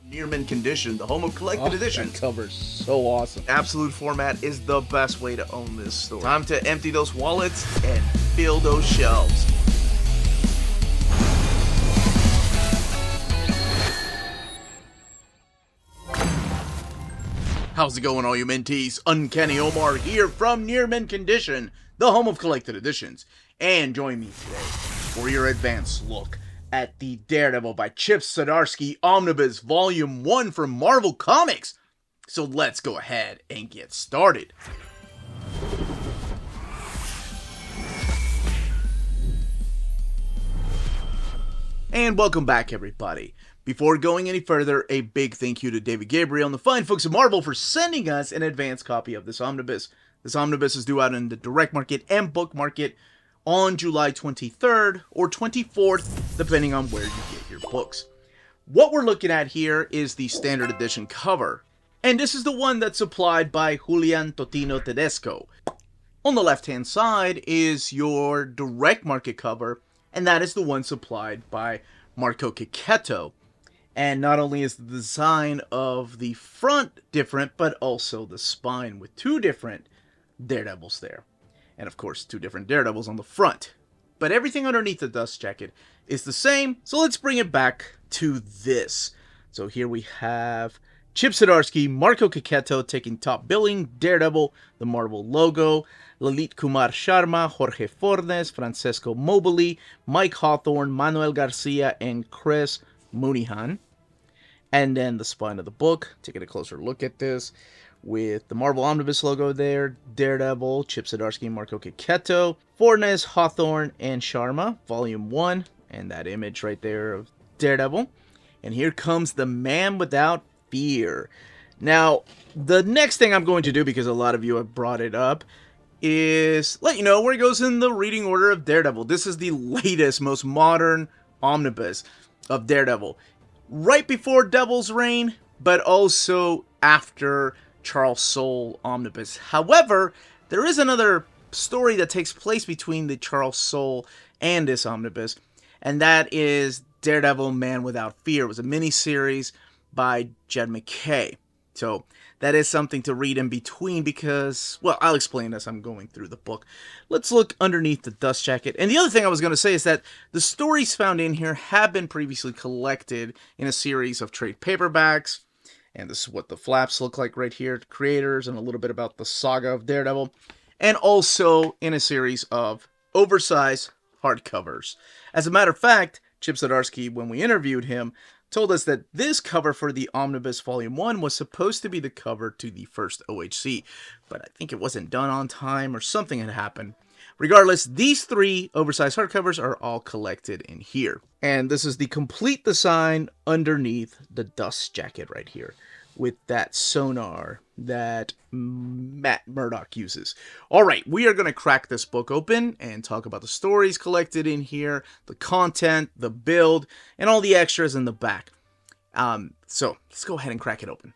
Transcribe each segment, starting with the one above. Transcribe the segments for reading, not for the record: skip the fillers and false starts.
Near Mint Condition, the home of collected editions. That cover's so awesome. Absolute format is the best way to own this store. Time to empty those wallets and fill those shelves. How's it going, all you Minties? Uncanny Omar here from Near Mint Condition, the home of collected editions. And join me today for your advanced look at the Daredevil by Chip Zdarsky Omnibus Volume 1 from Marvel Comics. So let's go ahead and get started. And welcome back, everybody. Before going any further, a big thank you to David Gabriel and the fine folks at Marvel for sending us an advanced copy of this omnibus. This omnibus is due out in the direct market and book market on July 23rd or 24th, depending on where you get your books. What we're looking at here is the standard edition cover, and this is the one that's supplied by Julian Totino Tedesco. On the left-hand side is your direct market cover, and that is the one supplied by Marco Checchetto. And not only is the design of the front different, but also the spine with two different Daredevils there. And of course, two different Daredevils on the front. But everything underneath the dust jacket is the same, so let's bring it back to this. So here we have Chip Zdarsky, Marco Checchetto taking top billing, Daredevil, the Marvel logo, Lalit Kumar Sharma, Jorge Fornes, Francesco Mobili, Mike Hawthorne, Manuel Garcia, and Chris Mooneyhan. And then the spine of the book, taking a closer look at this, with the Marvel Omnibus logo there, Daredevil, Chip Zdarsky, Marco Checchetto, Fornes, Hawthorne, and Sharma, Volume 1, and that image right there of Daredevil. And here comes the Man Without Fear. Now, the next thing I'm going to do, because a lot of you have brought it up, is let you know where it goes in the reading order of Daredevil. This is the latest, most modern omnibus of Daredevil. Right before Devil's Reign, but also after Charles Soule omnibus. However, there is another story that takes place between the Charles Soule and this omnibus, and that is Daredevil Man Without Fear. It was a miniseries by Jed MacKay. So that is something to read in between because, well, I'll explain as I'm going through the book. Let's look underneath the dust jacket. And the other thing I was going to say is that the stories found in here have been previously collected in a series of trade paperbacks. And this is what the flaps look like right here, the creators, and a little bit about the saga of Daredevil. And also in a series of oversized hardcovers. As a matter of fact, Chip Zdarsky, when we interviewed him, told us that this cover for the Omnibus Volume 1 was supposed to be the cover to the first OHC, but I think it wasn't done on time or something had happened. Regardless, these three oversized hardcovers are all collected in here. And this is the complete design underneath the dust jacket right here, with that sonar that Matt Murdock uses. Alright, we are going to crack this book open and talk about the stories collected in here, the content, the build, and all the extras in the back. So, let's go ahead and crack it open.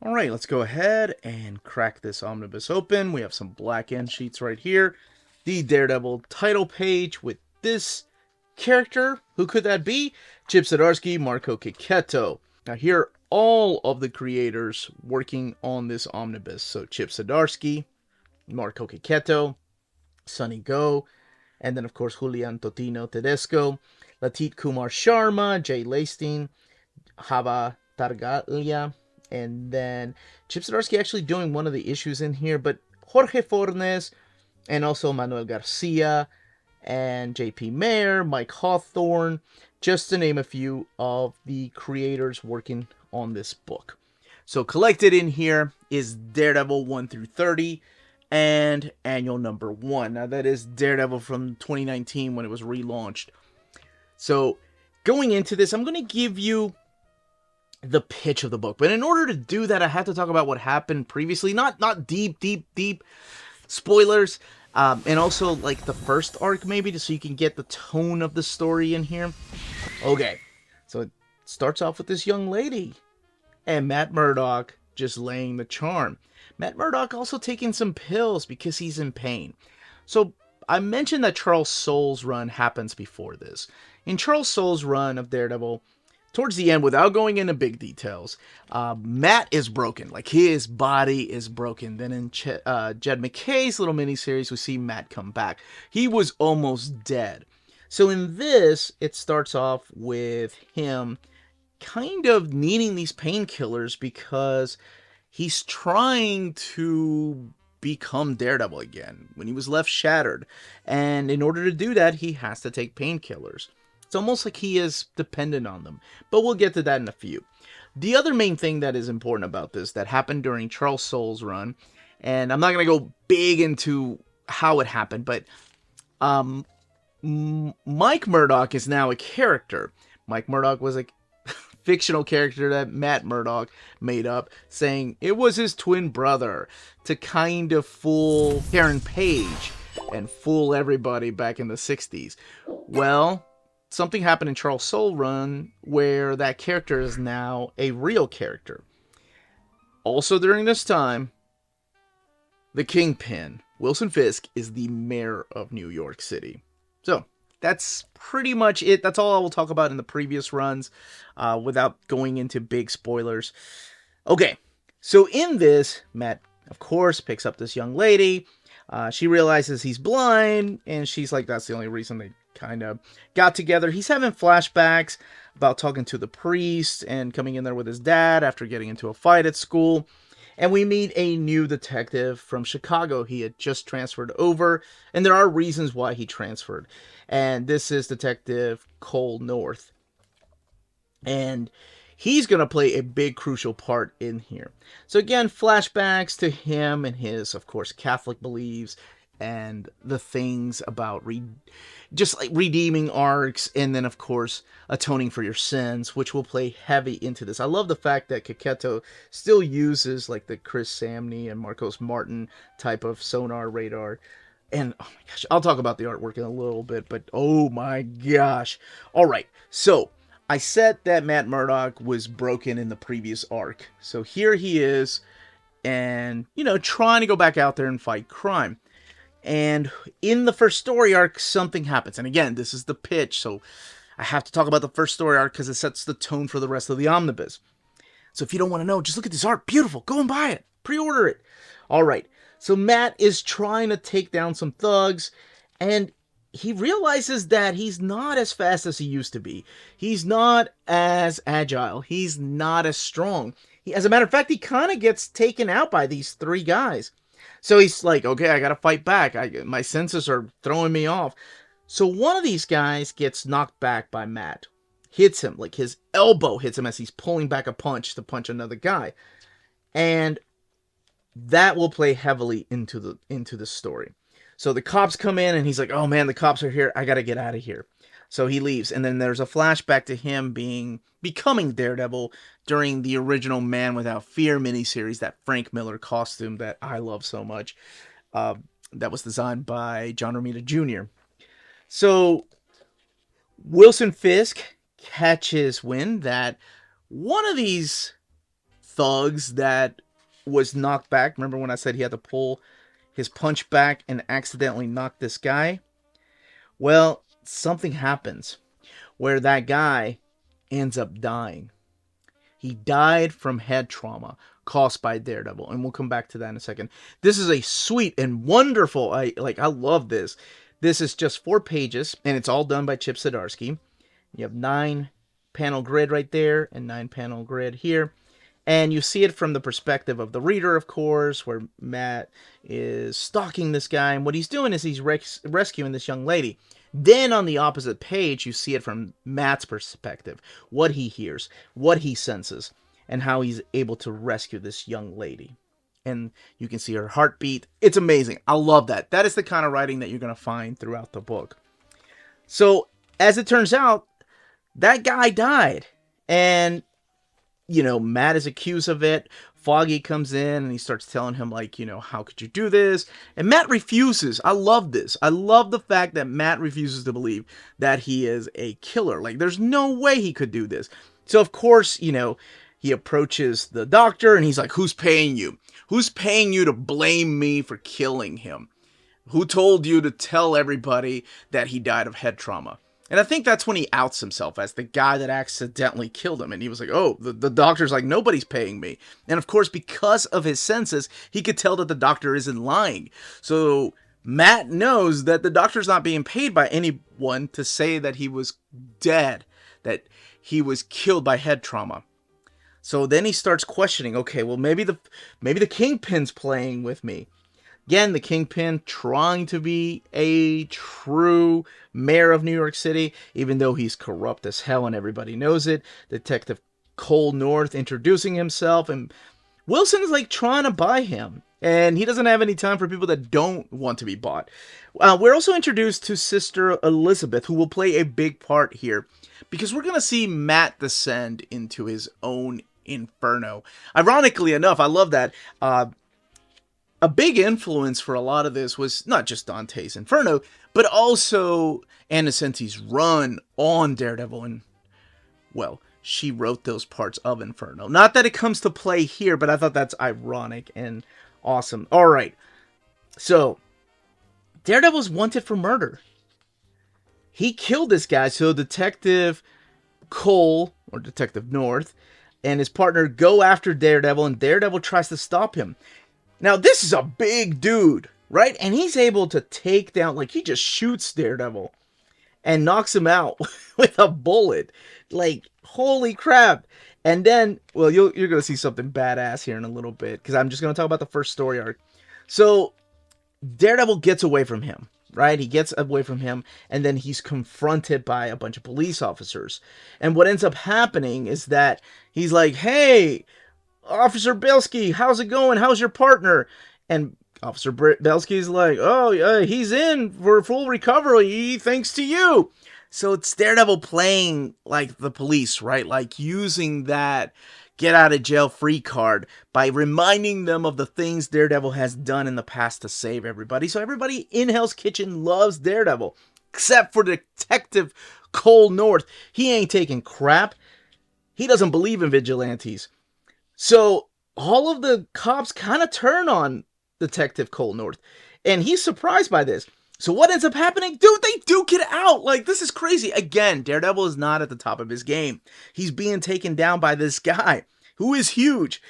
Alright, let's go ahead and crack this omnibus open. We have some black end sheets right here. The Daredevil title page with this character. Who could that be? Chip Zdarsky, Marco Checchetto. Now here are all of the creators working on this omnibus. So Chip Zdarsky, Marco Checchetto, Sonny Go, and then of course Julian Totino Tedesco, Latit Kumar Sharma, Jay Lasteen, Hava Targaglia, and then Chip Zdarsky actually doing one of the issues in here, but Jorge Fornes, and also Manuel Garcia, and J.P. Mayer, Mike Hawthorne, just to name a few of the creators working on this book. So collected in here is Daredevil 1 through 30 and annual number 1. Now that is Daredevil from 2019 when it was relaunched. So going into this, I'm going to give you the pitch of the book. But in order to do that, I have to talk about what happened previously. Not deep spoilers. And also, like, the first arc, maybe, just so you can get the tone of the story in here. Okay, so it starts off with this young lady. And Matt Murdock just laying the charm. Matt Murdock also taking some pills because he's in pain. So, I mentioned that Charles Soule's run happens before this. In Charles Soule's run of Daredevil, towards the end, without going into big details, Matt is broken. Like, his body is broken. Then in Jed MacKay's little miniseries, we see Matt come back. He was almost dead. So in this, it starts off with him kind of needing these painkillers because he's trying to become Daredevil again when he was left shattered. And in order to do that, he has to take painkillers. It's almost like he is dependent on them. But we'll get to that in a few. The other main thing that is important about this that happened during Charles Soule's run, and I'm not going to go big into how it happened, but Mike Murdock is now a character. Mike Murdock was a fictional character that Matt Murdock made up, saying it was his twin brother to kind of fool Karen Page and fool everybody back in the 60s. Well, something happened in Charles Soule run where that character is now a real character. Also during this time, the Kingpin, Wilson Fisk, is the mayor of New York City. So, that's pretty much it. That's all I will talk about in the previous runs, without going into big spoilers. Okay, so in this, Matt, of course, picks up this young lady. She realizes he's blind, and she's like, that's the only reason they kind of got together. He's having flashbacks about talking to the priest and coming in there with his dad after getting into a fight at school. And we meet a new detective from Chicago. He had just transferred over, and there are reasons why he transferred. And this is Detective Cole North. And he's going to play a big crucial part in here. So again, flashbacks to him and his, of course, Catholic beliefs and the things about just like redeeming arcs, and then of course atoning for your sins, which will play heavy into this. I love the fact that Checchetto still uses like the Chris Samney and Marcos Martin type of sonar radar. And oh my gosh, I'll talk about the artwork in a little bit, but oh my gosh. All right, so I said that Matt Murdock was broken in the previous arc. So here he is, and, you know, trying to go back out there and fight crime. And in the first story arc, something happens. And again, this is the pitch, so I have to talk about the first story arc because it sets the tone for the rest of the omnibus. So if you don't want to know, just look at this art. Beautiful. Go and buy it. Pre-order it. All right. So Matt is trying to take down some thugs, and he realizes that he's not as fast as he used to be. He's not as agile. He's not as strong. As a matter of fact, he kind of gets taken out by these three guys. So he's like, okay, I gotta fight back. My senses are throwing me off. So one of these guys gets knocked back by Matt. Hits him, like his elbow hits him as he's pulling back a punch to punch another guy. And that will play heavily into the story. So the cops come in and he's like, oh man, the cops are here. I gotta get out of here. So he leaves. And then there's a flashback to him becoming Daredevil during the original Man Without Fear miniseries, that Frank Miller costume that I love so much. That was designed by John Romita Jr. So Wilson Fisk catches wind that one of these thugs that was knocked back, remember when I said he had to pull his punch back and accidentally knock this guy? Well, something happens where that guy ends up dying. He died from head trauma caused by Daredevil, and we'll come back to that in a second. This is a sweet and wonderful, I love this. This is just 4 pages, and it's all done by Chip Zdarsky. You have 9 panel grid right there, and 9 panel grid here. And you see it from the perspective of the reader, of course, where Matt is stalking this guy, and what he's doing is he's rescuing this young lady. Then on the opposite page, you see it from Matt's perspective, what he hears, what he senses, and how he's able to rescue this young lady. And you can see her heartbeat. It's amazing. I love that. That is the kind of writing that you're going to find throughout the book. So, as it turns out, that guy died. And, you know, Matt is accused of it. Foggy comes in and he starts telling him, like, you know, how could you do this? And Matt refuses. I love this. I love the fact that Matt refuses to believe that he is a killer. Like, there's no way he could do this. So, of course, you know, he approaches the doctor and he's like, who's paying you? Who's paying you to blame me for killing him? Who told you to tell everybody that he died of head trauma? And I think that's when he outs himself as the guy that accidentally killed him. And he was like, oh, the doctor's like, nobody's paying me. And of course, because of his senses, he could tell that the doctor isn't lying. So Matt knows that the doctor's not being paid by anyone to say that he was dead, that he was killed by head trauma. So then he starts questioning, okay, well, maybe the Kingpin's playing with me. Again, the Kingpin trying to be a true mayor of New York City, even though he's corrupt as hell and everybody knows it. Detective Cole North introducing himself, and Wilson's like trying to buy him. And he doesn't have any time for people that don't want to be bought. We're also introduced to Sister Elizabeth, who will play a big part here, because we're going to see Matt descend into his own inferno. Ironically enough, I love that. A big influence for a lot of this was not just Dante's Inferno, but also Anna Senti's run on Daredevil. And, well, she wrote those parts of Inferno. Not that it comes to play here, but I thought that's ironic and awesome. All right. So, Daredevil's wanted for murder. He killed this guy, so Detective Cole, or Detective North, and his partner go after Daredevil, and Daredevil tries to stop him. Now, this is a big dude, right? And he's able to take down, like, he just shoots Daredevil and knocks him out with a bullet. Like, holy crap. And then, well, you're going to see something badass here in a little bit, because I'm just going to talk about the first story arc. So, Daredevil gets away from him, right? He gets away from him, and then he's confronted by a bunch of police officers. And what ends up happening is that he's like, hey, Officer Belsky, how's it going? How's your partner? And Officer Belsky's like, oh, he's in for full recovery thanks to you. So it's Daredevil playing like the police, right? Like using that get out of jail free card by reminding them of the things Daredevil has done in the past to save everybody. So everybody in Hell's Kitchen loves Daredevil, except for Detective Cole North. He ain't taking crap. He doesn't believe in vigilantes. So all of the cops kind of turn on Detective Cole North, and he's surprised by this. So what ends up happening? Dude, they duke it out. Like, this is crazy. Again, Daredevil is not at the top of his game. He's being taken down by this guy who is huge,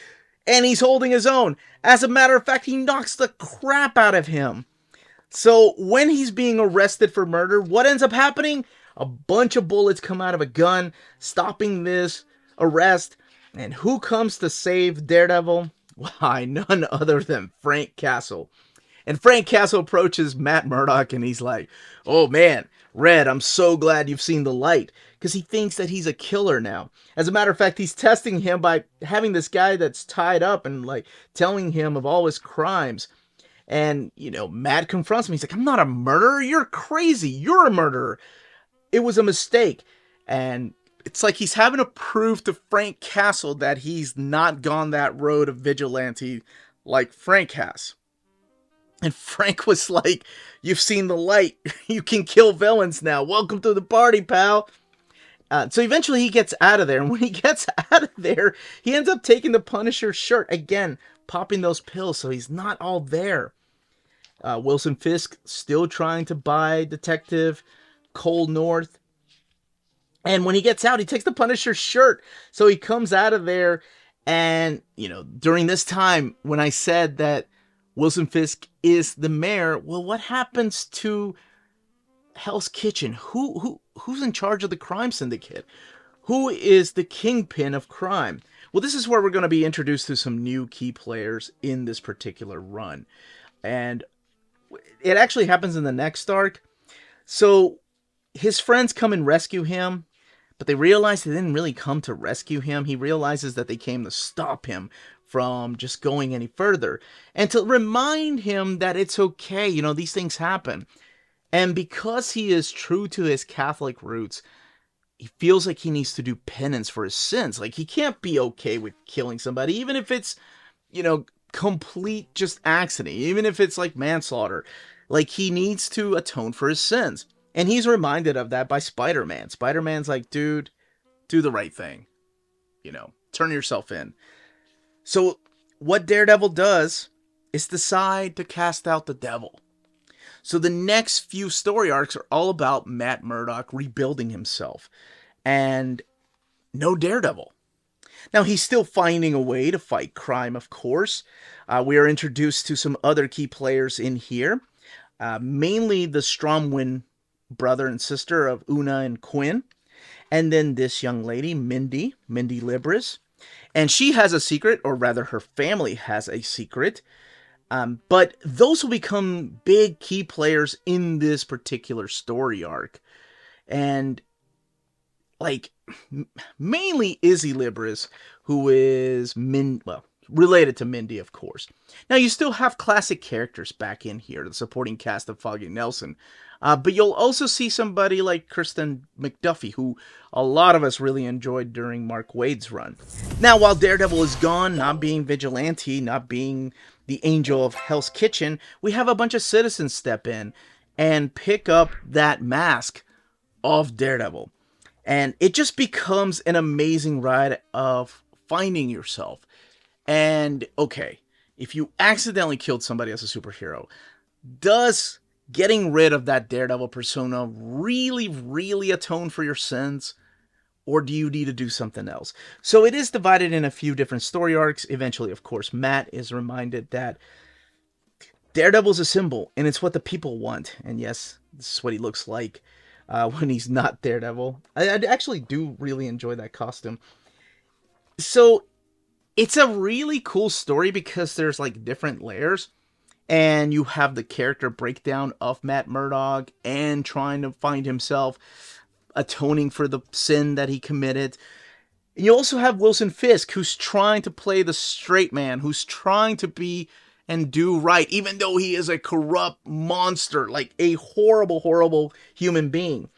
and he's holding his own. As a matter of fact, he knocks the crap out of him. So when he's being arrested for murder, what ends up happening? A bunch of bullets come out of a gun, stopping this arrest. And who comes to save Daredevil? Why, none other than Frank Castle. And Frank Castle approaches Matt Murdock, and he's like, oh man, Red, I'm so glad you've seen the light. Because he thinks that he's a killer now. As a matter of fact, he's testing him by having this guy that's tied up and like telling him of all his crimes. And, you know, Matt confronts him. He's like, I'm not a murderer. You're crazy. You're a murderer. It was a mistake. And it's like he's having to prove to Frank Castle that he's not gone that road of vigilante like Frank has. And Frank was like, you've seen the light. You can kill villains now. Welcome to the party, pal. So eventually he gets out of there. And when he gets out of there, he ends up taking the Punisher's shirt. Again, popping those pills so he's not all there. Wilson Fisk still trying to buy Detective Cole North. And when he gets out, he takes the Punisher's shirt. So he comes out of there. And, you know, during this time, when I said that Wilson Fisk is the mayor, well, what happens to Hell's Kitchen? Who's in charge of the crime syndicate? Who is the kingpin of crime? Well, this is where we're going to be introduced to some new key players in this particular run. And it actually happens in the next arc. So his friends come and rescue him. But they realize they didn't really come to rescue him. He realizes that they came to stop him from just going any further. And to remind him that it's okay, you know, these things happen. And because he is true to his Catholic roots, he feels like he needs to do penance for his sins. Like, he can't be okay with killing somebody, even if it's, you know, complete just accident. Even if it's like manslaughter. Like, he needs to atone for his sins. And he's reminded of that by Spider-Man. Spider-Man's like, dude, do the right thing. You know, turn yourself in. So what Daredevil does is decide to cast out the devil. So the next few story arcs are all about Matt Murdock rebuilding himself. And no Daredevil. Now, he's still finding a way to fight crime, of course. We are introduced to some other key players in here. Mainly the Stromwyn brother and sister of Una and Quinn. And then this young lady, Mindy Libris. And she has a secret, or rather her family has a secret. But those will become big key players in this particular story arc. And like mainly Izzy Libris, who is related to Mindy, of course. Now you still have classic characters back in here, the supporting cast of Foggy Nelson, but you'll also see somebody like Kristen McDuffie, who a lot of us really enjoyed during Mark Waid's run. Now, while Daredevil is gone, not being vigilante, not being the angel of Hell's Kitchen, we have a bunch of citizens step in and pick up that mask of Daredevil. And it just becomes an amazing ride of finding yourself. And, okay, if you accidentally killed somebody as a superhero, does getting rid of that Daredevil persona really, really atone for your sins? Or do you need to do something else? So it is divided in a few different story arcs. Eventually, of course, Matt is reminded that Daredevil's a symbol, and it's what the people want. And yes, this is what he looks like. When he's not Daredevil. I actually do really enjoy that costume. So it's a really cool story because there's like different layers. And you have the character breakdown of Matt Murdock and trying to find himself, atoning for the sin that he committed. And you also have Wilson Fisk, who's trying to play the straight man, who's trying to be and do right, even though he is a corrupt monster, like a horrible, horrible human being.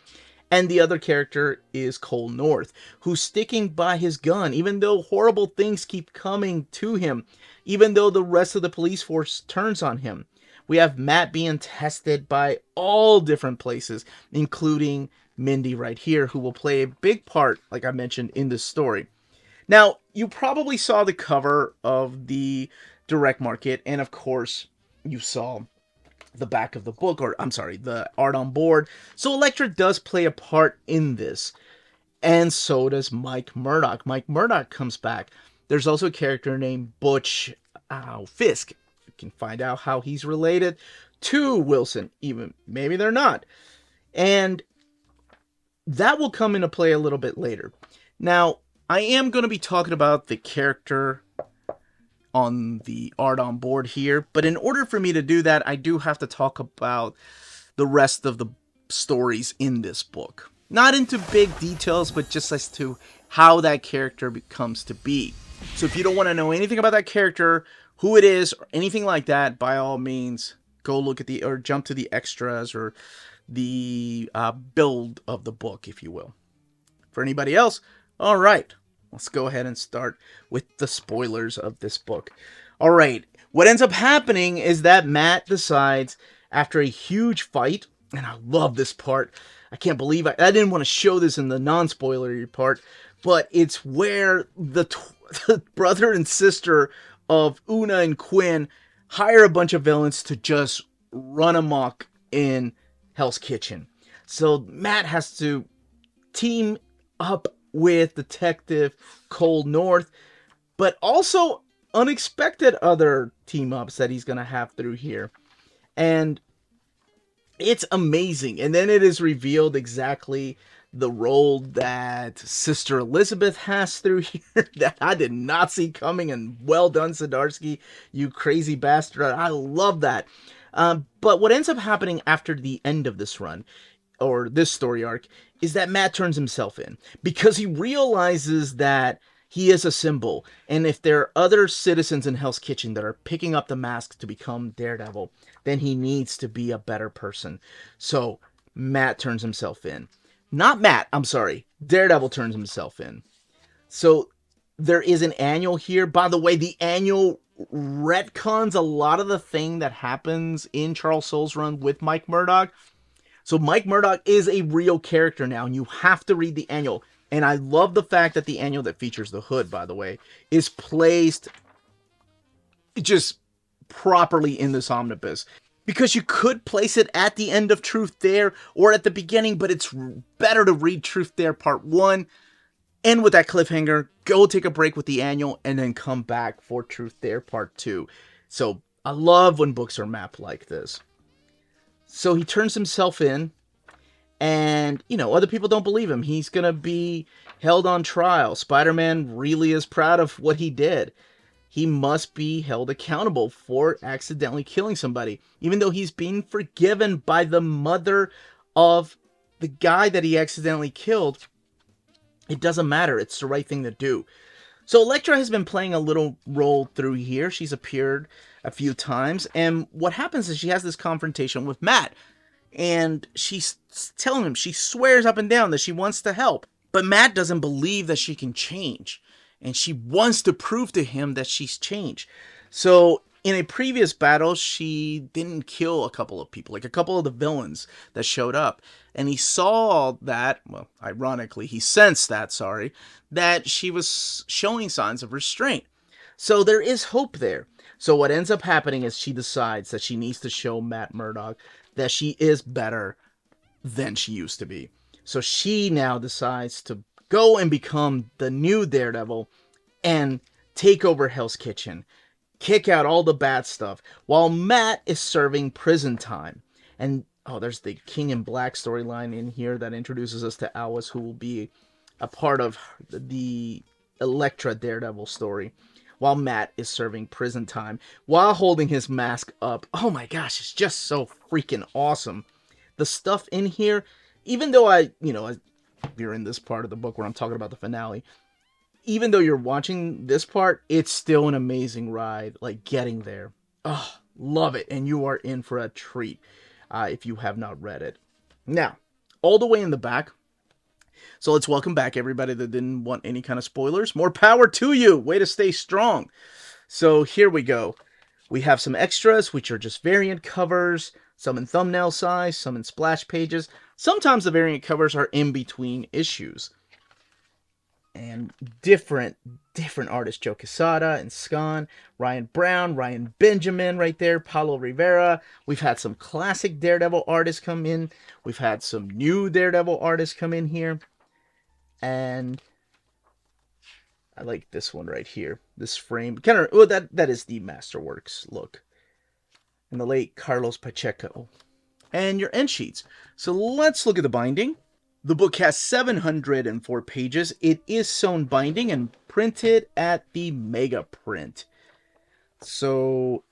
And the other character is Cole North, who's sticking by his gun, even though horrible things keep coming to him, even though the rest of the police force turns on him. We have Matt being tested by all different places, including Mindy right here, who will play a big part, like I mentioned, in this story. Now, you probably saw the cover of the direct market, and of course you saw the back of the book, or I'm sorry, the art on board. So Elektra does play a part in this, and so does Mike Murdock. Mike Murdock comes back. There's also a character named Butch Fisk. You can find out how he's related to Wilson, even maybe they're not, and that will come into play a little bit later. Now, I am going to be talking about the character on the art on board here, but in order for me to do that, I do have to talk about the rest of the stories in this book. Not into big details, but just as to how that character comes to be. So if you don't want to know anything about that character, who it is, or anything like that, by all means, go look at or jump to the extras or the build of the book, if you will. For anybody else, all right. Let's go ahead and start with the spoilers of this book. All right, what ends up happening is that Matt decides, after a huge fight, and I love this part, I can't believe I didn't want to show this in the non-spoilery part, but it's where the brother and sister of Una and Quinn hire a bunch of villains to just run amok in Hell's Kitchen. So Matt has to team up with Detective Cole North, but also unexpected other team-ups that he's going to have through here. And it's amazing. And then it is revealed exactly the role that Sister Elizabeth has through here that I did not see coming, and well done, ZDARSKY, you crazy bastard. I love that. But what ends up happening after the end of this run, or this story arc, is that Matt turns himself in because he realizes that he is a symbol, and if there are other citizens in Hell's Kitchen that are picking up the mask to become Daredevil, then he needs to be a better person. So Matt turns himself in. Not Matt, I'm sorry. Daredevil turns himself in. So there is an annual here. By the way, the annual retcons a lot of the thing that happens in Charles Soule's run with Mike Murdock. So Mike Murdock is a real character now, and you have to read the annual. And I love the fact that the annual that features the hood, by the way, is placed just properly in this omnibus. because you could place it at the end of Truth Dare or at the beginning, but it's better to read Truth Dare Part 1, end with that cliffhanger, go take a break with the annual, and then come back for Truth Dare Part 2. So I love when books are mapped like this. So he turns himself in, and, other people don't believe him. He's going to be held on trial. Spider-Man really is proud of what he did. He must be held accountable for accidentally killing somebody, even though he's being forgiven by the mother of the guy that he accidentally killed. It doesn't matter. It's the right thing to do. So Elektra has been playing a little role through here. She's appeared a few times. And what happens is she has this confrontation with Matt. And she's telling him, she swears up and down that she wants to help. But Matt doesn't believe that she can change. And she wants to prove to him that she's changed. So in a previous battle, she didn't kill a couple of people, like a couple of the villains that showed up. And he saw that, well, ironically, he sensed that she was showing signs of restraint. So there is hope there. So what ends up happening is she decides that she needs to show Matt Murdock that she is better than she used to be. So she now decides to go and become the new Daredevil and take over Hell's Kitchen, kick out all the bad stuff, while Matt is serving prison time. And, there's the King in Black storyline in here that introduces us to Alice, who will be a part of the Elektra Daredevil story, while Matt is serving prison time, while holding his mask up. Oh my gosh, it's just so freaking awesome. The stuff in here, even though you're in this part of the book where I'm talking about the finale, even though you're watching this part, it's still an amazing ride, like getting there. Oh, love it, and you are in for a treat if you have not read it. Now, all the way in the back, so let's welcome back everybody that didn't want any kind of spoilers. More power to you. Way to stay strong. So here we go. We have some extras, which are just variant covers, some in thumbnail size, some in splash pages. Sometimes the variant covers are in between issues. And different artists. Joe Quesada and Scon, Ryan Brown, Ryan Benjamin right there, Paulo Rivera. We've had some classic Daredevil artists come in. We've had some new Daredevil artists come in here. And I like this one right here. This frame. That is the Masterworks look. And the late Carlos Pacheco. And your end sheets. So let's look at the binding. The book has 704 pages. It is sewn binding and printed at the Mega Print. So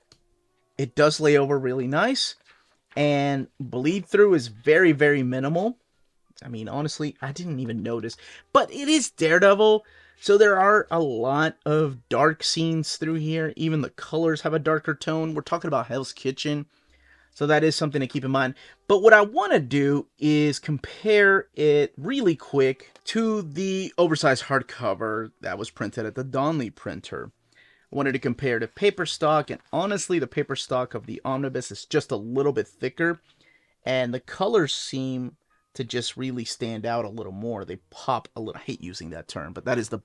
it does lay over really nice. And bleed through is very, very minimal. I mean, honestly, I didn't even notice. But it is Daredevil, so there are a lot of dark scenes through here. Even the colors have a darker tone. We're talking about Hell's Kitchen. So that is something to keep in mind. But what I want to do is compare it really quick to the oversized hardcover that was printed at the Donley printer. I wanted to compare to paper stock, and honestly, the paper stock of the Omnibus is just a little bit thicker, and the colors seem to just really stand out a little more. They pop a little. I hate using that term, but that is the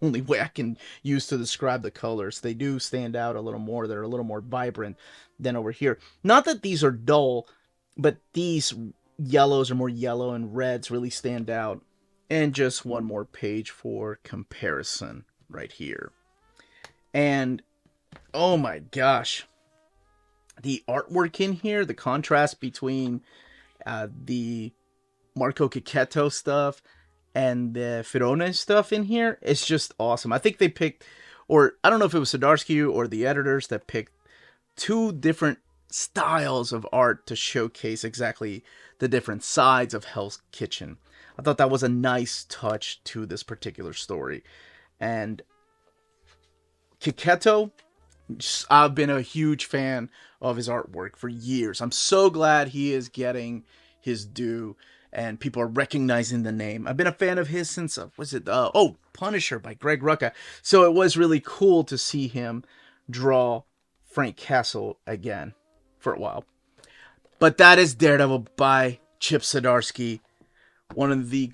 only way I can use to describe the colors. They do stand out a little more. They're a little more vibrant than over here. Not that these are dull, but these yellows are more yellow and reds really stand out. And just one more page for comparison right here. And oh my gosh, the artwork in here, the contrast between the Marco Checchetto stuff and the Ferone stuff in here is just awesome. I think they picked, or I don't know if it was ZDARSKY or the editors that picked two different styles of art to showcase exactly the different sides of Hell's Kitchen. I thought that was a nice touch to this particular story. And Checchetto, I've been a huge fan of his artwork for years. I'm so glad he is getting his due and people are recognizing the name. I've been a fan of his since, Punisher by Greg Rucka. So it was really cool to see him draw Frank Castle again for a while. But that is Daredevil by Chip Zdarsky. One of the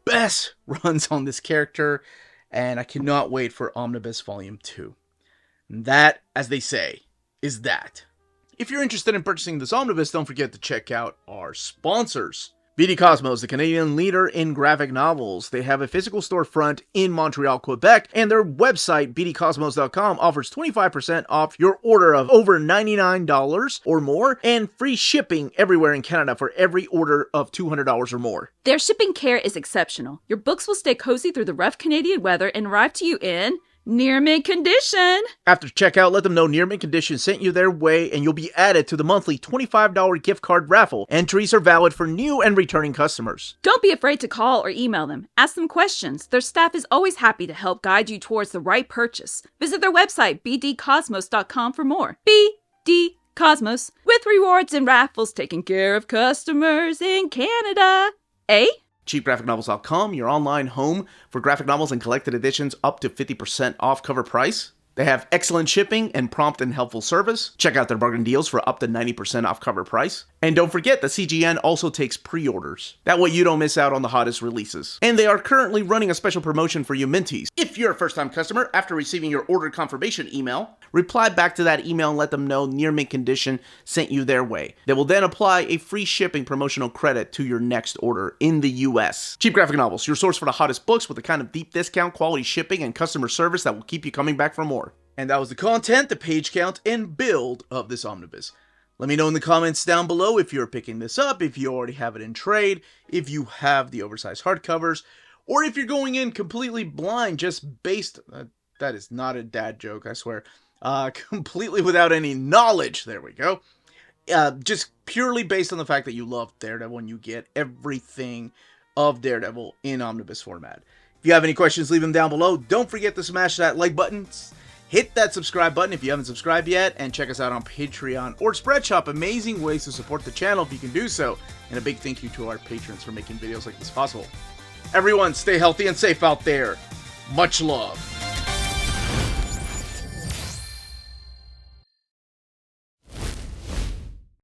best runs on this character, and I cannot wait for Omnibus Volume 2. And that, as they say, is that. If you're interested in purchasing this omnibus, don't forget to check out our sponsors. BD Cosmos, the Canadian leader in graphic novels. They have a physical storefront in Montreal, Quebec, and their website, bdcosmos.com, offers 25% off your order of over $99 or more, and free shipping everywhere in Canada for every order of $200 or more. Their shipping care is exceptional. Your books will stay cozy through the rough Canadian weather and arrive to you in near mint condition. After checkout, let them know Near Mint Condition sent you their way, and you'll be added to the monthly $25 gift card raffle. Entries are valid for new and returning customers. Don't be afraid to call or email them. Ask them questions. Their staff is always happy to help guide you towards the right purchase. Visit their website, bdcosmos.com, for more. BD Cosmos, with rewards and raffles taking care of customers in Canada. Eh? CheapGraphicNovels.com, your online home for graphic novels and collected editions up to 50% off cover price. They have excellent shipping and prompt and helpful service. Check out their bargain deals for up to 90% off cover price. And don't forget that CGN also takes pre-orders. That way you don't miss out on the hottest releases. And they are currently running a special promotion for you Minties. If you're a first-time customer, after receiving your order confirmation email, reply back to that email and let them know Near Mint Condition sent you their way. They will then apply a free shipping promotional credit to your next order in the US. Cheap Graphic Novels, your source for the hottest books with the kind of deep discount, quality shipping, and customer service that will keep you coming back for more. And that was the content, the page count, and build of this omnibus. Let me know in the comments down below if you're picking this up, if you already have it in trade, if you have the oversized hardcovers, or if you're going in completely blind, just based... that is not a dad joke, I swear. Completely without any knowledge. There we go. Just purely based on the fact that you love Daredevil and you get everything of Daredevil in omnibus format. If you have any questions, leave them down below. Don't forget to smash that like button. Hit that subscribe button if you haven't subscribed yet, and check us out on Patreon or Spreadshop. Amazing ways to support the channel if you can do so. And a big thank you to our patrons for making videos like this possible. Everyone, stay healthy and safe out there. Much love.